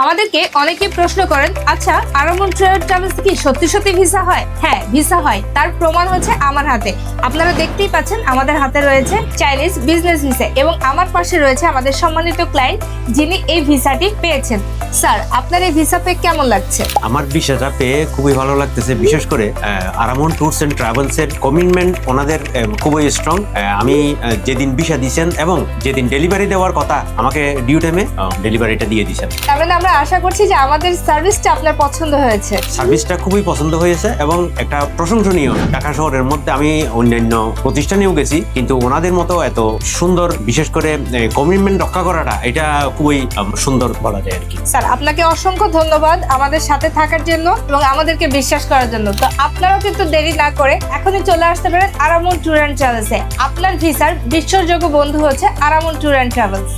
আমাদেরকে অনেকে প্রশ্ন করেন, আচ্ছা আরামন ট্রাভেলস কি সত্যি সত্যি ভিসা হয়? হ্যাঁ, ভিসা হয়। তার প্রমাণ হচ্ছে আমার হাতে। আপনারা দেখতেই পাচ্ছেন আমাদের হাতে রয়েছে চাইনিজ বিজনেস ভিসা এবং আমার পাশে রয়েছে আমাদের সম্মানিত ক্লায়েন্ট যিনি এই ভিসাটি পেয়েছেন। স্যার, আপনার এই ভিসা পেয়ে কেমন লাগছে? আমার ভিসাটা পেয়ে খুবই ভালো লাগতেছে। বিশেষ করে আরামন ট্যুরস এন্ড ট্রাভেলস এর কমিটমেন্ট ওনাদের খুবই স্ট্রং। আমি যেদিন ভিসা দিয়েছেন এবং যেদিন ডেলিভারি দেওয়ার কথা আমাকে ডিউ টাইমে ডেলিভারিটা দিয়ে দিয়েছেন। তার মানে আমরা আশা করছি যে আমাদের সার্ভিসটা আপনার পছন্দ হয়েছে। সার্ভিসটা খুবই পছন্দ হয়েছে এবং একটা প্রশংসনীয়। ঢাকা শহরের মধ্যে আমি অন্যান্য প্রতিষ্ঠানেও গেছি, কিন্তু ওনাদের মতো এত সুন্দর, বিশেষ করে কমিটমেন্ট রক্ষা করাটা, এটা খুবই সুন্দর বলা যায় আর কি। স্যার, আপনাকে অসংখ্য ধন্যবাদ আমাদের সাথে থাকার জন্য এবং আমাদেরকে বিশ্বাস করার জন্য। তো আপনারাও কিন্তু দেরি না করে এখনই চলে আসতে পারেন আরামন ট্যুর অ্যান্ড ট্রাভেলসে। আপনার ভিসার বিশ্বাসযোগ্য বন্ধু হচ্ছে আরামন ট্যুর অ্যান্ড ট্রাভেলস।